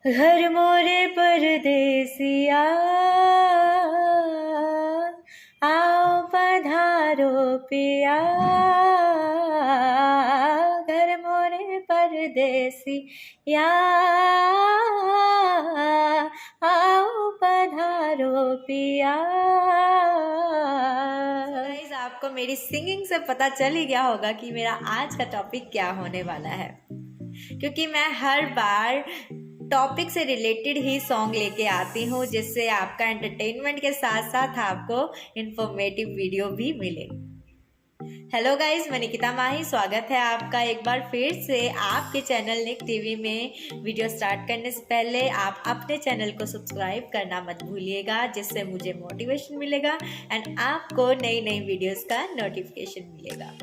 घर मोरे परदेसिया, आओ पधारो पिया। घर मोरे परदेसिया, आओ पधारो पिया। गाइस, आपको मेरी सिंगिंग से पता चल ही गया होगा कि मेरा आज का टॉपिक क्या होने वाला है, क्योंकि मैं हर बार टॉपिक से रिलेटेड ही सॉन्ग लेके आती हूँ, जिससे आपका एंटरटेनमेंट के साथ साथ आपको इन्फॉर्मेटिव वीडियो भी मिले। हेलो गाइस, मैं निकिता माही, स्वागत है आपका एक बार फिर से आपके चैनल निक टीवी में। वीडियो स्टार्ट करने से पहले आप अपने चैनल को सब्सक्राइब करना मत भूलिएगा, जिससे मुझे मोटिवेशन मिलेगा एंड आपको नई नई वीडियोस का नोटिफिकेशन मिलेगा।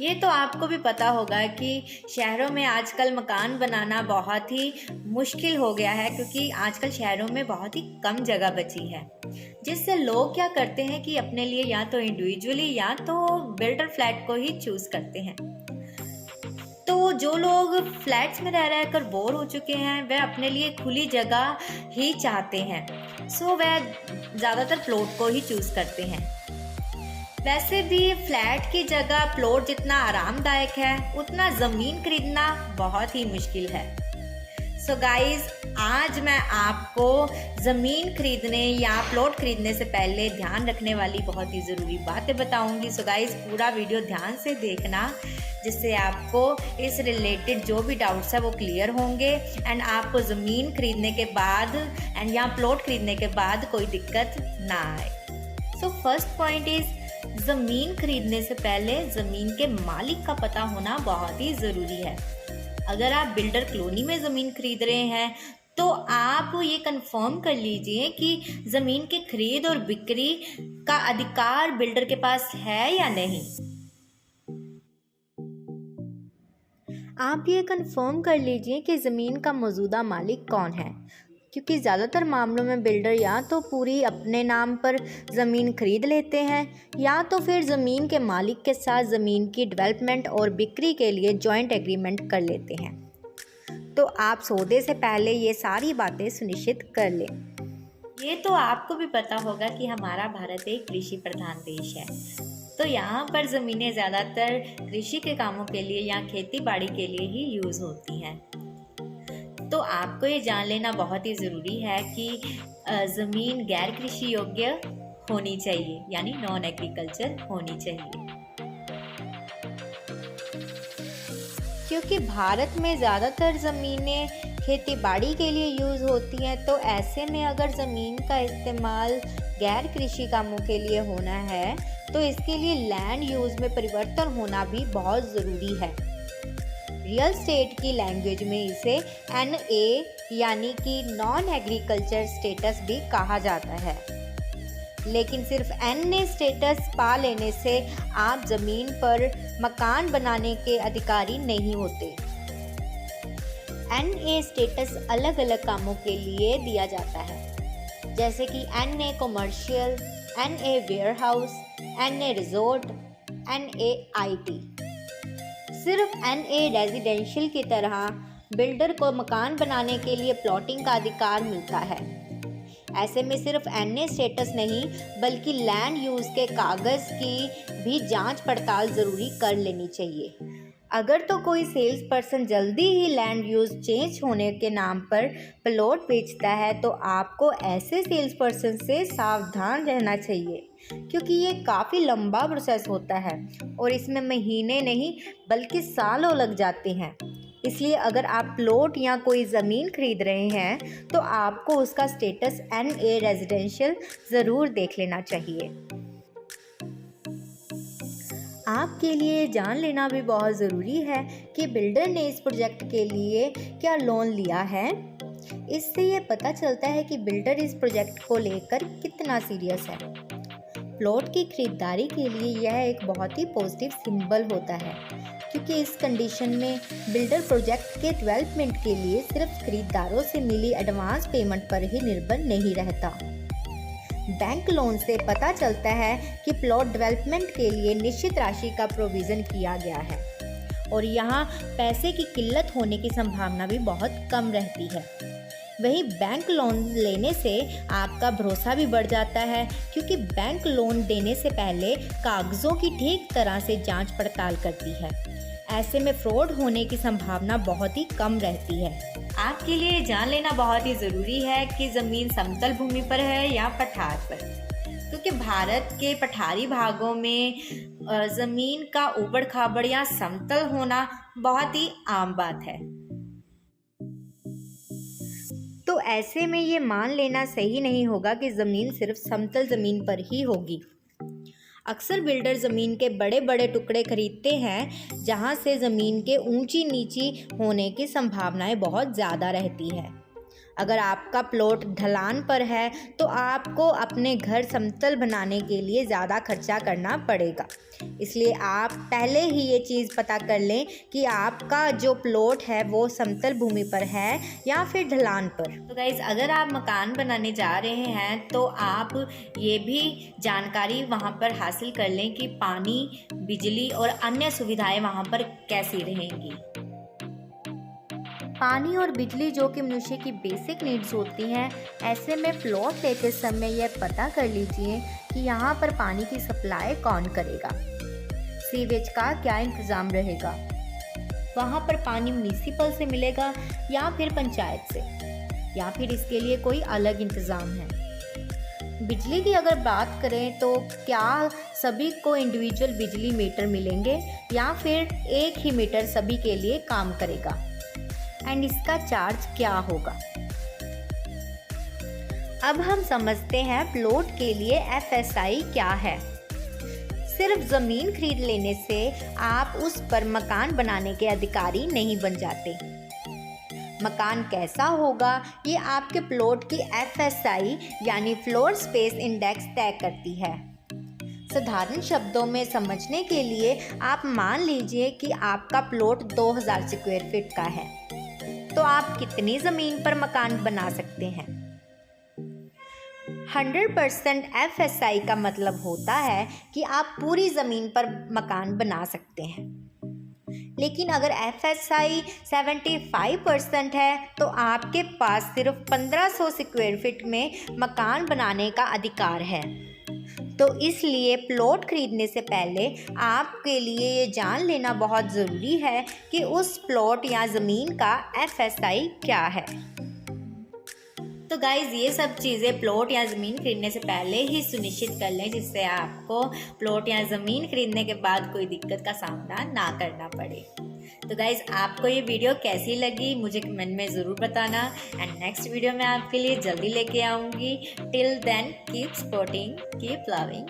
ये तो आपको भी पता होगा कि शहरों में आजकल मकान बनाना बहुत ही मुश्किल हो गया है, क्योंकि आजकल शहरों में बहुत ही कम जगह बची है, जिससे लोग क्या करते हैं कि अपने लिए या तो इंडिविजुअली या तो बिल्डर फ्लैट को ही चूज करते हैं। तो जो लोग फ्लैट्स में रह कर बोर हो चुके हैं, वह अपने लिए खुली जगह ही चाहते हैं, सो वह ज़्यादातर प्लॉट को ही चूज करते हैं। वैसे भी फ्लैट की जगह प्लॉट जितना आरामदायक है, उतना ज़मीन खरीदना बहुत ही मुश्किल है। सो गाइस, आज मैं आपको ज़मीन खरीदने या प्लॉट खरीदने से पहले ध्यान रखने वाली बहुत ही ज़रूरी बातें बताऊंगी। सो गाइस, पूरा वीडियो ध्यान से देखना, जिससे आपको इस रिलेटेड जो भी डाउट्स है वो क्लियर होंगे एंड आपको ज़मीन खरीदने के बाद एंड या प्लॉट खरीदने के बाद कोई दिक्कत ना आए। सो फर्स्ट पॉइंट इज़, ज़मीन खरीदने से पहले ज़मीन के मालिक का पता होना बहुत ही ज़रूरी है। अगर आप बिल्डर कॉलोनी में ज़मीन खरीद रहे हैं, तो आप ये कंफर्म कर लीजिए कि ज़मीन की खरीद और बिक्री का अधिकार बिल्डर के पास है या नहीं। आप ये कंफर्म कर लीजिए कि ज़मीन का मौजूदा मालिक कौन है, क्योंकि ज़्यादातर मामलों में बिल्डर या तो पूरी अपने नाम पर ज़मीन खरीद लेते हैं या तो फिर ज़मीन के मालिक के साथ ज़मीन की डेवलपमेंट और बिक्री के लिए जॉइंट एग्रीमेंट कर लेते हैं। तो आप सौदे से पहले ये सारी बातें सुनिश्चित कर लें। ये तो आपको भी पता होगा कि हमारा भारत एक कृषि प्रधान देश है, तो यहाँ पर ज़मीनें ज़्यादातर कृषि के कामों के लिए या खेती बाड़ी के लिए ही यूज़ होती हैं। तो आपको ये जान लेना बहुत ही ज़रूरी है कि ज़मीन गैर कृषि योग्य होनी चाहिए, यानी नॉन एग्रीकल्चर होनी चाहिए, क्योंकि भारत में ज़्यादातर ज़मीनें खेती बाड़ी के लिए यूज़ होती हैं। तो ऐसे में अगर ज़मीन का इस्तेमाल गैर कृषि कामों के लिए होना है, तो इसके लिए लैंड यूज़ में परिवर्तन होना भी बहुत ज़रूरी है। रियल स्टेट की लैंग्वेज में इसे NA यानी कि नॉन एग्रीकल्चर स्टेटस भी कहा जाता है। लेकिन सिर्फ NA स्टेटस पा लेने से आप ज़मीन पर मकान बनाने के अधिकारी नहीं होते। NA स्टेटस अलग अलग कामों के लिए दिया जाता है, जैसे कि NA commercial, NA warehouse, NA resort, NA IT। सिर्फ NA रेजिडेंशियल की तरह बिल्डर को मकान बनाने के लिए प्लॉटिंग का अधिकार मिलता है। ऐसे में सिर्फ NA स्टेटस नहीं, बल्कि लैंड यूज़ के कागज़ की भी जांच पड़ताल ज़रूरी कर लेनी चाहिए। अगर तो कोई सेल्स पर्सन जल्दी ही लैंड यूज़ चेंज होने के नाम पर प्लॉट बेचता है, तो आपको ऐसे सेल्स पर्सन से सावधान रहना चाहिए, क्योंकि ये काफ़ी लंबा प्रोसेस होता है और इसमें महीने नहीं बल्कि सालों लग जाते हैं। इसलिए अगर आप प्लॉट या कोई ज़मीन खरीद रहे हैं, तो आपको उसका स्टेटस NA रेजिडेंशियल ज़रूर देख लेना चाहिए। आपके लिए जान लेना भी बहुत ज़रूरी है कि बिल्डर ने इस प्रोजेक्ट के लिए क्या लोन लिया है। इससे ये पता चलता है कि बिल्डर इस प्रोजेक्ट को लेकर कितना सीरियस है। प्लॉट की खरीदारी के लिए यह एक बहुत ही पॉजिटिव सिंबल होता है, क्योंकि इस कंडीशन में बिल्डर प्रोजेक्ट के डेवलपमेंट के लिए सिर्फ खरीदारों से मिली एडवांस पेमेंट पर ही निर्भर नहीं रहता। बैंक लोन से पता चलता है कि प्लॉट डेवलपमेंट के लिए निश्चित राशि का प्रोविज़न किया गया है और यहाँ पैसे की किल्लत होने की संभावना भी बहुत कम रहती है। वहीं बैंक लोन लेने से आपका भरोसा भी बढ़ जाता है, क्योंकि बैंक लोन देने से पहले कागज़ों की ठीक तरह से जांच पड़ताल करती है। ऐसे में फ्रॉड होने की संभावना बहुत ही कम रहती है। आपके लिए जान लेना बहुत ही ज़रूरी है कि ज़मीन समतल भूमि पर है या पठार पर, क्योंकि भारत के पठारी भागों में ज़मीन का ऊबड़ खाबड़ या समतल होना बहुत ही आम बात है। तो ऐसे में ये मान लेना सही नहीं होगा कि ज़मीन सिर्फ समतल ज़मीन पर ही होगी। अक्सर बिल्डर ज़मीन के बड़े बड़े टुकड़े खरीदते हैं, जहां से ज़मीन के ऊंची नीची होने की संभावनाएं बहुत ज़्यादा रहती है। अगर आपका प्लॉट ढलान पर है तो आपको अपने घर समतल बनाने के लिए ज़्यादा खर्चा करना पड़ेगा। इसलिए आप पहले ही ये चीज़ पता कर लें कि आपका जो प्लॉट है वो समतल भूमि पर है या फिर ढलान पर। तो गाइज़, अगर आप मकान बनाने जा रहे हैं तो आप ये भी जानकारी वहाँ पर हासिल कर लें कि पानी, बिजली और अन्य सुविधाएं वहाँ पर कैसी रहेंगी। पानी और बिजली जो कि मनुष्य की बेसिक नीड्स होती हैं, ऐसे में प्लॉट लेते समय यह पता कर लीजिए कि यहाँ पर पानी की सप्लाई कौन करेगा, सीवेज का क्या इंतज़ाम रहेगा, वहाँ पर पानी म्युनिसिपल से मिलेगा या फिर पंचायत से, या फिर इसके लिए कोई अलग इंतज़ाम है। बिजली की अगर बात करें तो क्या सभी को इंडिविजुअल बिजली मीटर मिलेंगे या फिर एक ही मीटर सभी के लिए काम करेगा, एंड इसका चार्ज क्या होगा। अब हम समझते हैं प्लॉट के लिए FSI क्या है। सिर्फ ज़मीन खरीद लेने से आप उस पर मकान बनाने के अधिकारी नहीं बन जाते। मकान कैसा होगा ये आपके प्लॉट की FSI यानी फ्लोर स्पेस इंडेक्स तय करती है। साधारण शब्दों में समझने के लिए आप मान लीजिए कि आपका प्लॉट 2000 स्क्वायर फीट का है, तो आप कितनी ज़मीन पर मकान बना सकते हैं। 100% FSI का मतलब होता है कि आप पूरी ज़मीन पर मकान बना सकते हैं। लेकिन अगर FSI 75% है तो आपके पास सिर्फ 1500 स्क्वायर फीट में मकान बनाने का अधिकार है। तो इसलिए प्लॉट खरीदने से पहले आपके लिए ये जान लेना बहुत ज़रूरी है कि उस प्लॉट या ज़मीन का FSI क्या है। तो गाइज़, ये सब चीज़ें प्लॉट या ज़मीन खरीदने से पहले ही सुनिश्चित कर लें, जिससे आपको प्लॉट या ज़मीन खरीदने के बाद कोई दिक्कत का सामना ना करना पड़े। तो गाइज़, आपको ये वीडियो कैसी लगी मुझे कमेंट में ज़रूर बताना, एंड नेक्स्ट वीडियो मैं आपके लिए जल्दी लेके आऊँगी। Till then keep supporting, keep loving.